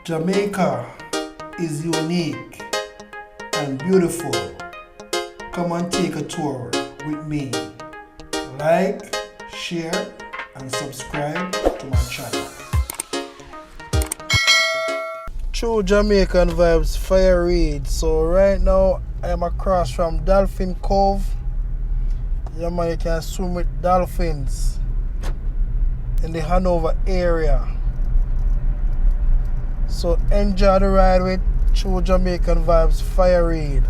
Jamaica is unique and beautiful. Come and take a tour with me. Like, share, and subscribe to my channel. True Jamaican vibes, Fire Reid. So right now I am across from Dolphin Cove. Yeah man, you can swim with dolphins in the Hanover area. So enjoy the ride with True Jamaican vibes, Fire Reid.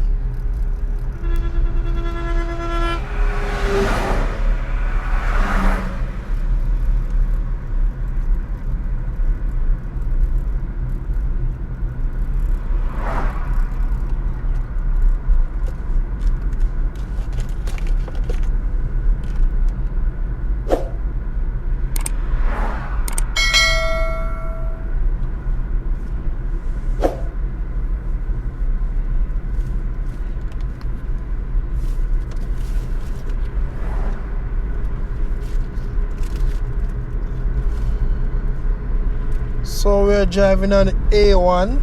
So we're driving on A1.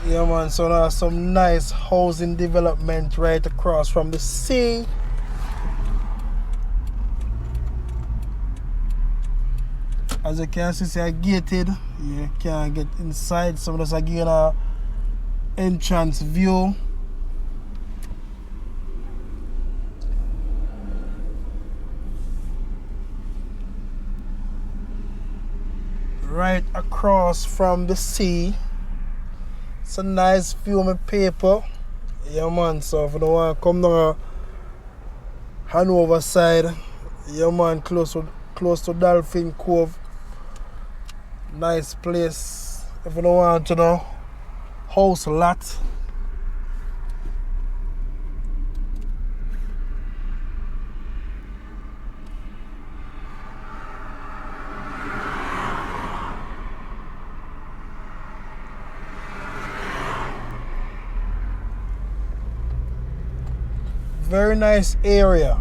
Yeah man, so there's some nice housing development right across from the sea. As you can see, it's gated. You can't get inside. Some of us are getting a entrance view. Right across from the sea. It's a nice view of my paper. Yeah man, so if you don't want to come down Hanover side, yeah man, close to Dolphin Cove. Nice place. If you don't want to know, house lot. Very nice area.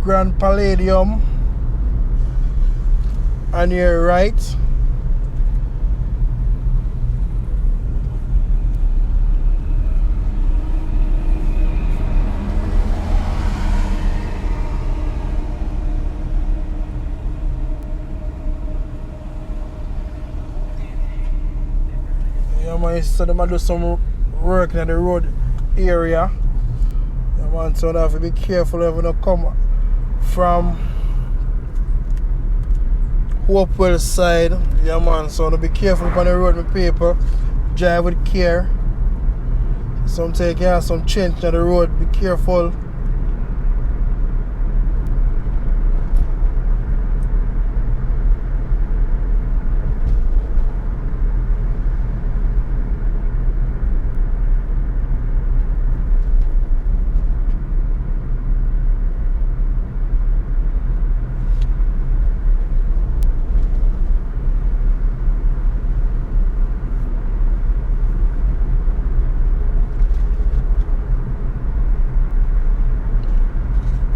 Grand Palladium on your right. Yeah man, so they might do some work in the road area. Yeah man, so they have to be careful if you don't come from Hopewell side. Yeah man, so be careful on the road, my people. Drive with care. Sometimes you have some change on the road, be careful.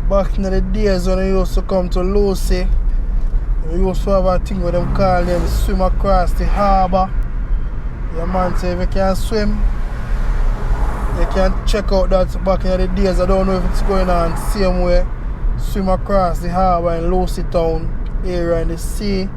Back in the days when I used to come to Lucy, we used to have a thing with them call them swim across the harbour. Yeah man, say if you can swim, you can check out that back in the days. I don't know if it's going on same way. Swim across the harbour in Lucy town area in the sea.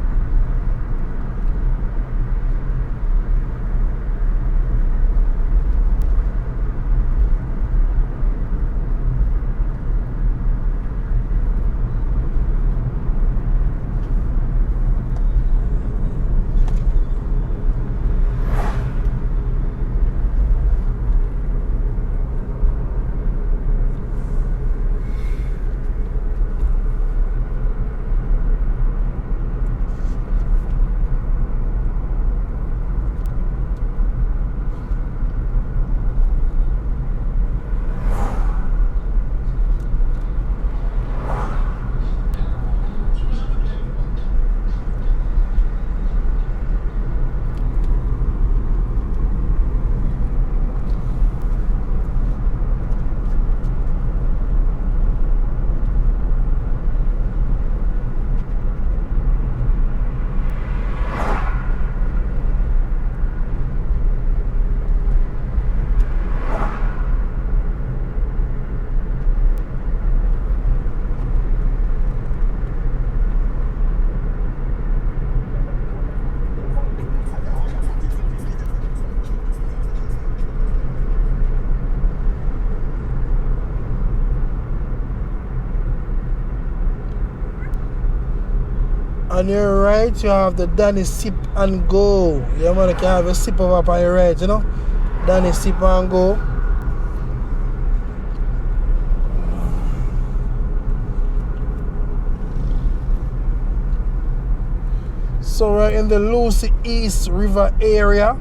On your right, you have the Danny Sip and Go. Yeah, man, you can have a sip of up on your right, you know. Danny Sip and Go. So we're in the Lucy East River area.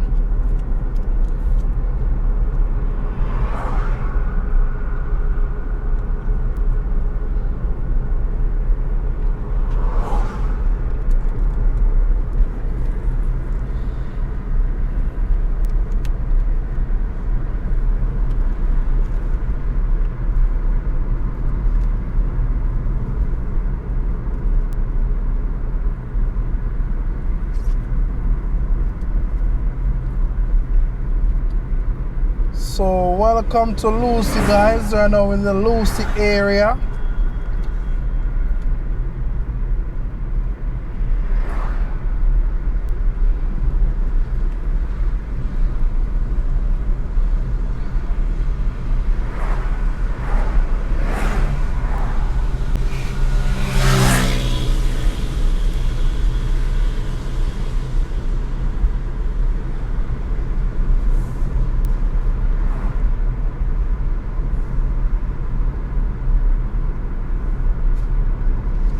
So welcome to Lucy, guys. We're now in the Lucy area.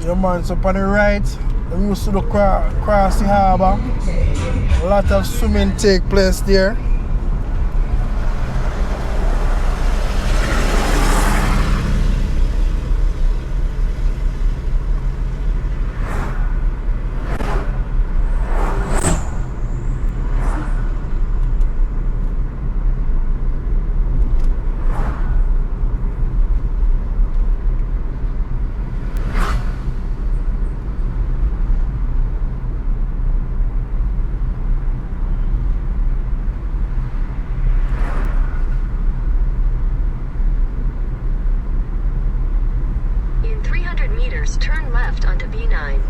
Yeah man, so on the right, we used to look across the harbour. A lot of swimming take place there. Turn left onto B9.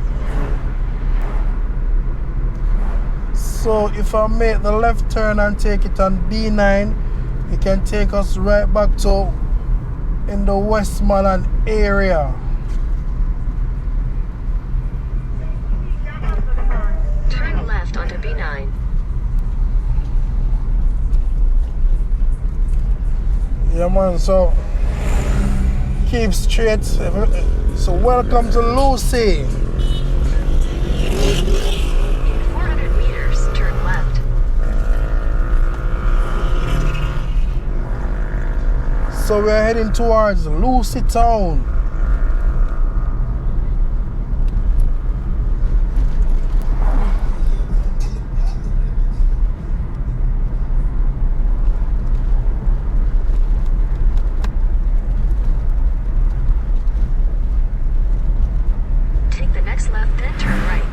So if I make the left turn and take it on B9, it can take us right back to in the Westmoreland area. left onto B9. Yeah, man, so keep straight. So welcome to Lucy. In 400 meters, turn left. So we're heading towards Lucy Town. Take the next left, then turn right.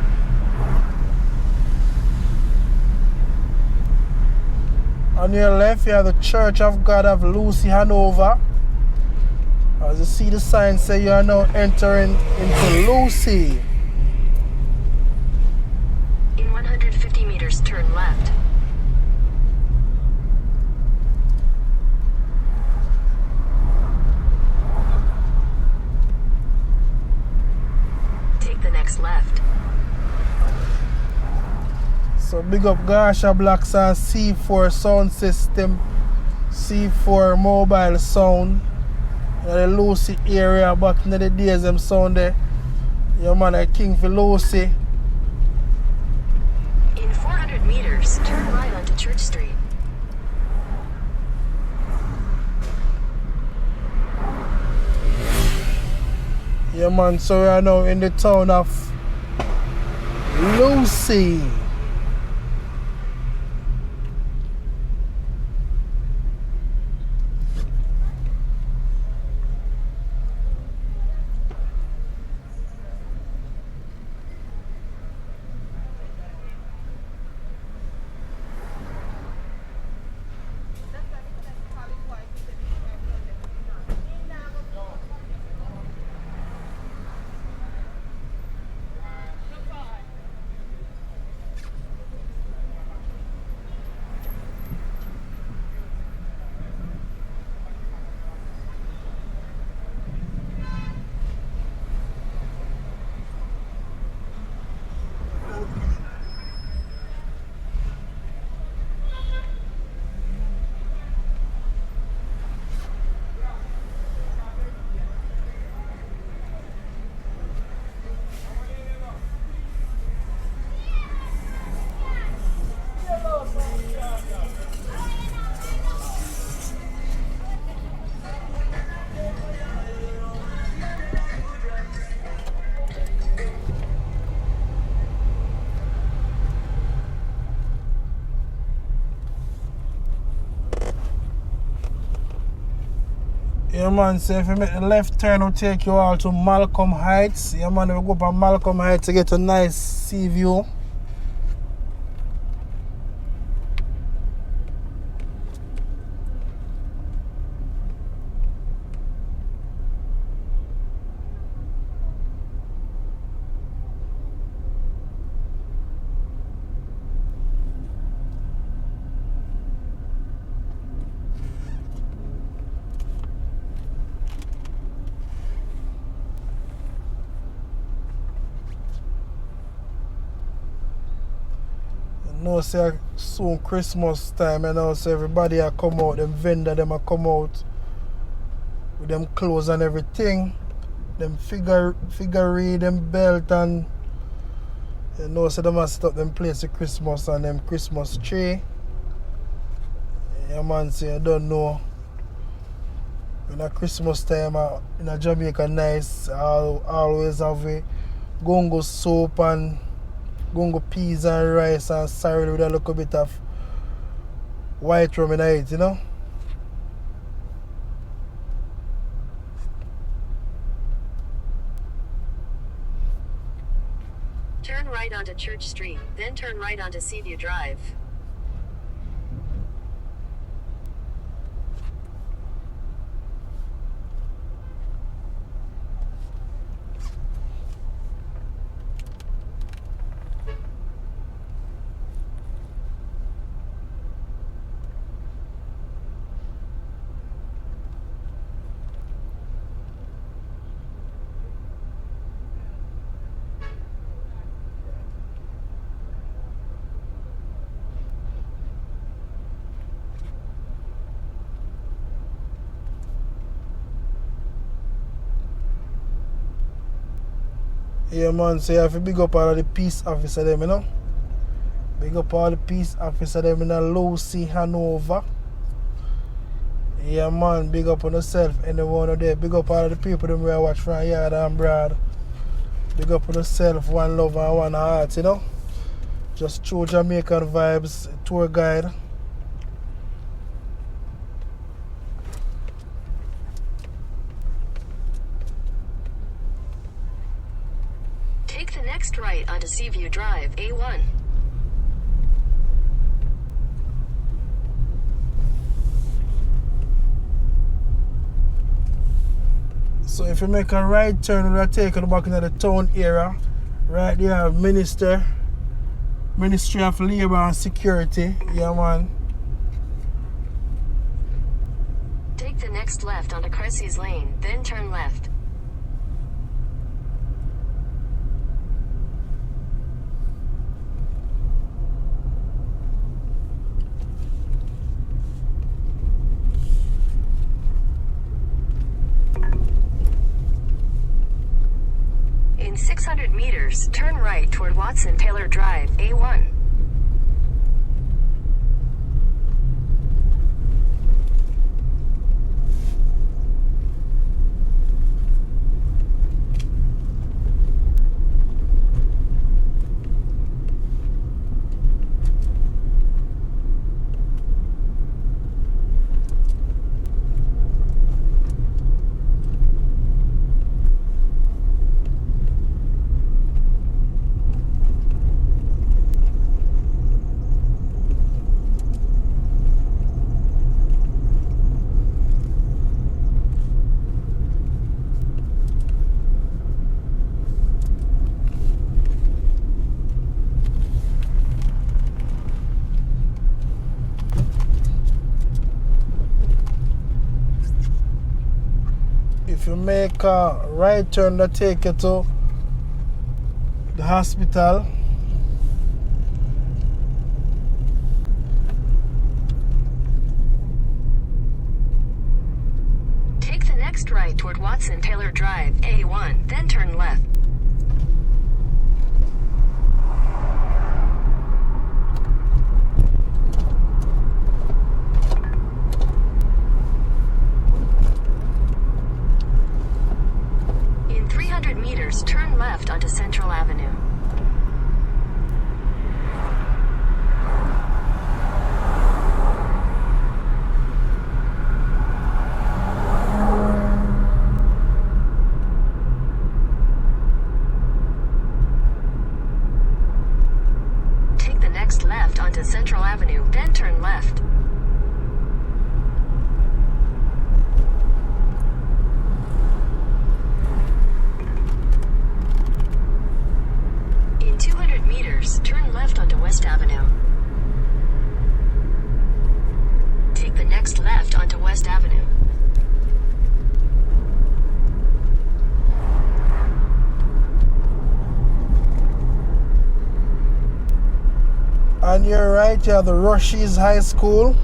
On your left, you have the Church of God of Lucy, Hanover. As you see the sign say you are now entering into Lucy. In 150 meters, turn left. Take the next left. So big up Garsha Blacks and C4 sound system, C4 mobile sound. In the Lucy area back in the days them sound there. Your man a king for Lucy. In 400 meters, turn right onto Church Street. Yeah man, so we are now in the town of Lucy. Yeah man, so if you make the left turn, will take you all to Malcolm Heights. Yeah man, we go up on Malcolm Heights to get a nice sea view. You know, say soon Christmas time, you know, so everybody a come out, them vendor them a come out with them clothes and everything. Them figurine, them belt and you know, so them a set up them place of Christmas and them Christmas tree. Yeah man, say you don't know. In a Christmas time in a Jamaica nice, always have a gongo soup and gongo peas and rice and cereal with a little bit of white rum in it, you know? Turn right onto Church Street, then turn right onto Seaview Drive. Yeah, man, so you have to big up all of the peace officer them, you know. Big up all the peace officer them in a Lucy, Hanover. Yeah, man, big up on yourself, anyone out there. Big up all of the people them where I watch from yard and broad. Big up on yourself, one love and one heart, you know. Just true Jamaican vibes, tour guide. Take the next right onto Seaview Drive, A1. So if you make a right turn, we'll take you back into the town area. Right there have Ministry of Labour and Security. Yeah, man. Take the next left onto Carsey's Lane, then turn left. In 600 meters, turn right toward Watson Taylor Drive, A1. If you make a right turn that take you to the hospital, Take the next right toward Watson Taylor Drive, A1, then turn left. In 300 meters, turn left onto Central Avenue. Take the next left onto Central Avenue, then turn left. In 200 meters, turn left onto West Avenue. Take the next left onto West Avenue. on your right you have the Rushies High School.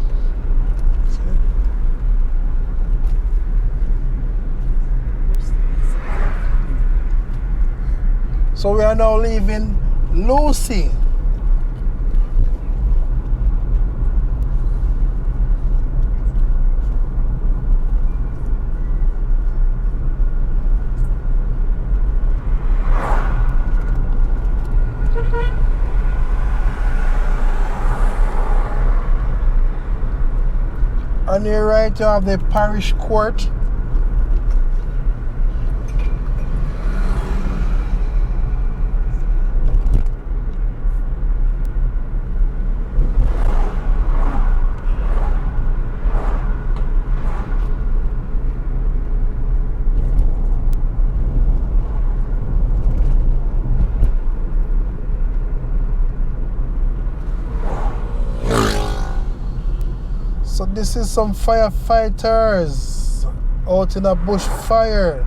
So we are now leaving Lucy. On your right you have the parish court. So this is some firefighters out in a bush fire.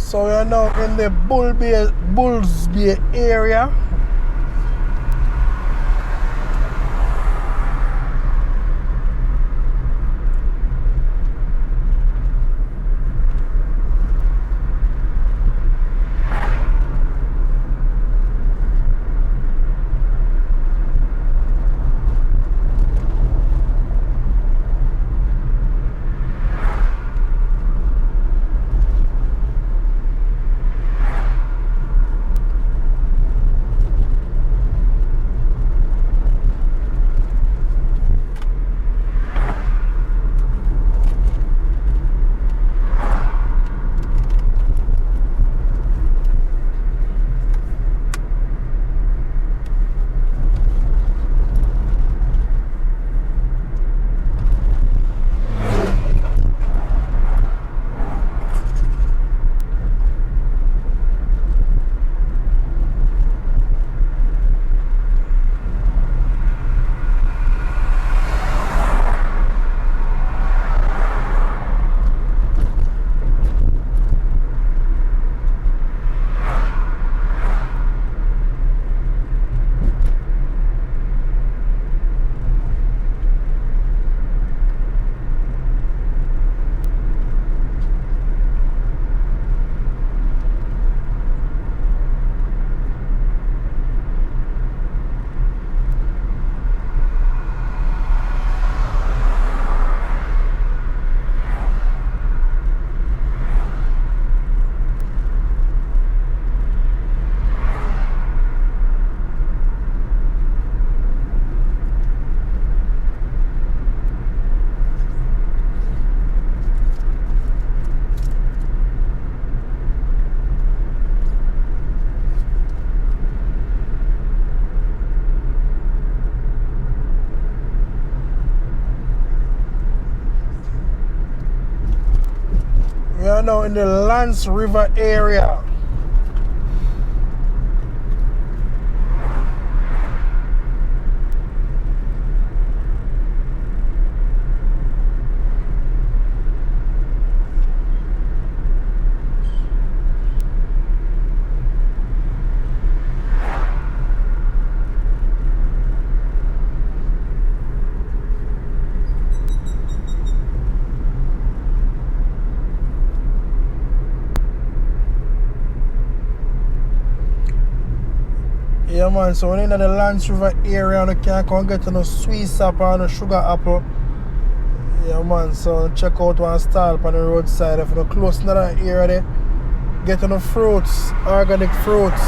So we are now in the Bulls Bay area. We are now in the Lance River area. Yeah man, so we're in the Lance River area and you can come get no sweet sap or no sugar apple. Yeah man, so check out one stall on the roadside. If you're close to that area there, get no fruits, organic fruits.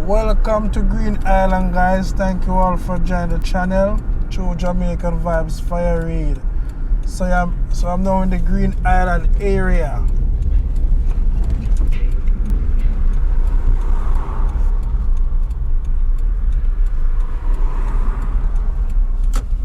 Welcome to Green Island, guys. Thank you all for joining the channel. True Jamaican Vibes Fire Reid. So I'm now in the Green Island area.